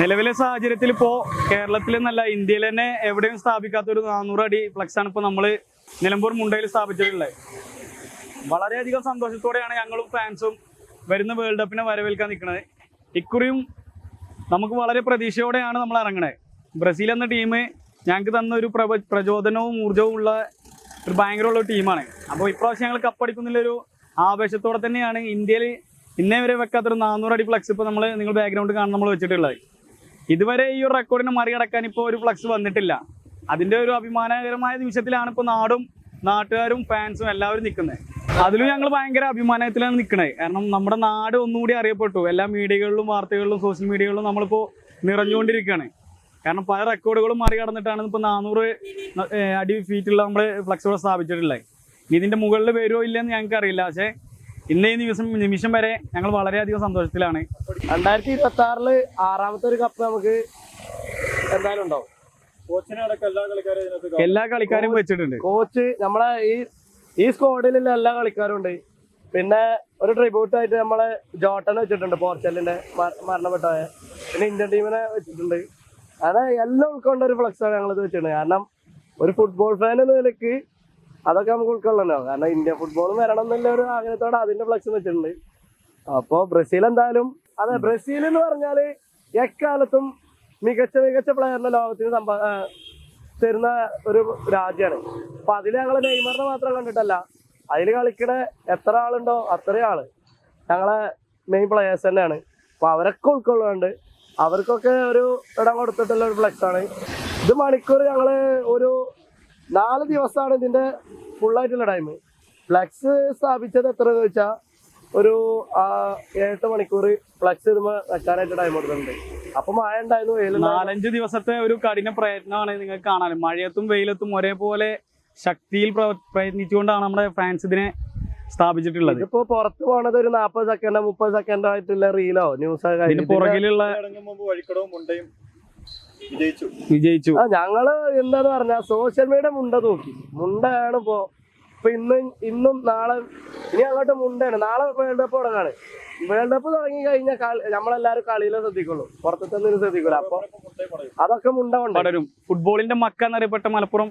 നിലവിലെ സാഹചര്യത്തിൽ ഇപ്പോൾ കേരളത്തിൽ എന്നല്ല ഇന്ത്യയിൽ തന്നെ എവിടെയും സ്ഥാപിക്കാത്ത ഒരു 400 അടി ഫ്ലക്സ് ആണ് ഇപ്പോൾ നമ്മൾ നിലമ്പൂർ മുണ്ടയിൽ സ്ഥാപിച്ചിട്ടുള്ളത്. വളരെയധികം സന്തോഷത്തോടെയാണ് ഞങ്ങളും ഫാൻസും വരുന്ന വേൾഡ് കപ്പിനെ വരവേൽക്കാൻ നിൽക്കുന്നത്. ഇക്കുറിയും നമുക്ക് വളരെ പ്രതീക്ഷയോടെയാണ് നമ്മൾ ഇറങ്ങണത്. ബ്രസീൽ എന്ന ടീം ഞങ്ങൾക്ക് തന്ന ഒരു പ്രചോദനവും ഊർജ്ജവും ഉള്ള ഒരു ഭയങ്കരമുള്ള ടീമാണ്. അപ്പോൾ ഇപ്രാവശ്യം ഞങ്ങൾ കപ്പടിക്കുന്നുള്ളൊരു ആവേശത്തോടെ തന്നെയാണ് ഇന്ത്യയിൽ ഇന്നേ വരെ വെക്കാത്തൊരു 400 അടി ഫ്ലക്സ് ഇപ്പോൾ നിങ്ങൾ ബാക്ക്ഗ്രൗണ്ട് കാണാൻ നമ്മൾ വെച്ചിട്ടുള്ളത്. ഇതുവരെ ഈ ഒരു റെക്കോർഡിനെ മറികടക്കാൻ ഇപ്പോൾ ഒരു ഫ്ലക്സ് വന്നിട്ടില്ല. അതിൻ്റെ ഒരു അഭിമാനകരമായ നിമിഷത്തിലാണ് ഇപ്പോൾ നാടും നാട്ടുകാരും ഫാൻസും എല്ലാവരും നിൽക്കുന്നത്. അതിലും ഞങ്ങൾ ഭയങ്കര അഭിമാനത്തിലാണ് നിൽക്കുന്നത്. കാരണം നമ്മുടെ നാട് ഒന്നുകൂടി അറിയപ്പെട്ടു. എല്ലാ മീഡിയകളിലും വാർത്തകളിലും സോഷ്യൽ മീഡിയകളിലും നമ്മളിപ്പോൾ നിറഞ്ഞുകൊണ്ടിരിക്കുകയാണ്. കാരണം പല റെക്കോർഡുകളും മറികടന്നിട്ടാണ് ഇപ്പോൾ 400 അടി ഫീറ്റുള്ള നമ്മൾ ഫ്ലക്സുകൾ സ്ഥാപിച്ചിട്ടുള്ളത്. ഇതിൻ്റെ മുകളിൽ വരുമോ ഇല്ലെന്ന് ഞങ്ങൾക്ക് അറിയില്ല. പക്ഷേ ഇന്നേ നിമിഷം വരെ ഞങ്ങൾ വളരെയധികം സന്തോഷത്തിലാണ്. 2026 6ാമത്തെ ഒരു കപ്പ് നമുക്ക് എന്തായാലും ഉണ്ടാവും. എല്ലാ കളിക്കാരും വെച്ചിട്ടുണ്ട്. കോച്ച് നമ്മളെ ഈ സ്ക്വാഡിലുള്ള എല്ലാ കളിക്കാരും ഉണ്ട്. പിന്നെ ഒരു ട്രിബ്യൂട്ട് ആയിട്ട് നമ്മളെ ജോട്ടനെ വെച്ചിട്ടുണ്ട്, പോർച്ചുഗലിന്റെ മരണപ്പെട്ട. പിന്നെ ഇന്ത്യൻ ടീമിനെ വെച്ചിട്ടുണ്ട്. അങ്ങനെ എല്ലാം ഉൾക്കൊണ്ട ഒരു ഫ്ലക്സാണ് ഞങ്ങളിത് വെച്ചിട്ടുണ്ട്. കാരണം ഒരു ഫുട്ബോൾ ഫാൻ എന്ന നിലയ്ക്ക് അതൊക്കെ നമുക്ക് ഉൾക്കൊള്ളണോ. കാരണം ഇന്ത്യ ഫുട്ബോളും വരണം എന്നുള്ള ഒരു ആഗ്രഹത്തോടെ അതിന്റെ ഫ്ലക്സ് വെച്ചിട്ടുണ്ട്. അപ്പോൾ ബ്രസീൽ എന്തായാലും അതെ, ബ്രസീൽ എന്ന് പറഞ്ഞാല് എക്കാലത്തും മികച്ച പ്ലെയറിനെ ലോകത്തിന് തരുന്ന ഒരു രാജ്യമാണ്. അപ്പൊ അതിൽ ഞങ്ങള് നെയ്മറിനെ മാത്രം കണ്ടിട്ടല്ല, അതിൽ കളിക്കണ എത്ര ആളുണ്ടോ അത്രയും ആള് ഞങ്ങളെ മെയിൻ പ്ലെയേഴ്സ് തന്നെയാണ്. അപ്പൊ അവരൊക്കെ ഉൾക്കൊള്ളുന്നുണ്ട്. അവർക്കൊക്കെ ഒരു ഇടം കൊടുത്തിട്ടുള്ള ഒരു ഫ്ലെക്സ് ആണ് ഇത്. മണിക്കൂർ ഞങ്ങള് ഒരു 4 ദിവസമാണ് ഇതിന്റെ ഫുള്ളായിട്ടുള്ള ടൈം. ഫ്ലെക്സ് സ്ഥാപിച്ചത് എത്രയെന്ന് വെച്ചാൽ ഒരു 7 മണിക്കൂർ ഫ്ലെക്സ് ഇതുമ്പോൾ വെക്കാനായിട്ട് ടൈം കൊടുക്കുന്നുണ്ട്. അപ്പൊ മഴ ഉണ്ടായിരുന്നു, വെയിൽ. 4-5 ദിവസത്തെ ഒരു കഠിന പ്രയത്നമാണ് നിങ്ങൾക്ക് കാണാൻ. മഴയത്തും വെയിലത്തും ഒരേപോലെ ശക്തിയിൽ പ്രയത്നിച്ചുകൊണ്ടാണ് നമ്മുടെ ഫാൻസ് ഇതിനെ സ്ഥാപിച്ചിട്ടുള്ളത്. ഇപ്പൊ പുറത്ത് പോണത് ഒരു 40 സെക്കൻഡോ 30 സെക്കൻഡോ ആയിട്ടുള്ള റീലോ ന്യൂസോ പുറകിലുള്ള വിജയിച്ചു. ഞങ്ങള് എന്താന്ന് പറഞ്ഞാ സോഷ്യൽ മീഡിയ മുണ്ട നോക്കി. മുണ്ടയാണ് ഇപ്പൊ ഇന്നും നാളെ ഇനി അങ്ങോട്ട് മുണ്ടാണ്. നാളെ വേൾഡ് കപ്പ് തുടങ്ങാണ്. വേൾഡ് കപ്പ് തുടങ്ങി കഴിഞ്ഞാൽ നമ്മളെല്ലാരും കളിയിലെ ശ്രദ്ധിക്കുള്ളൂ, പുറത്തൊന്നും ശ്രദ്ധിക്കൂല. അപ്പൊ അതൊക്കെ മുണ്ട പടരും. ഫുട്ബോളിന്റെ മക്ക എന്നറിയപ്പെട്ട മലപ്പുറം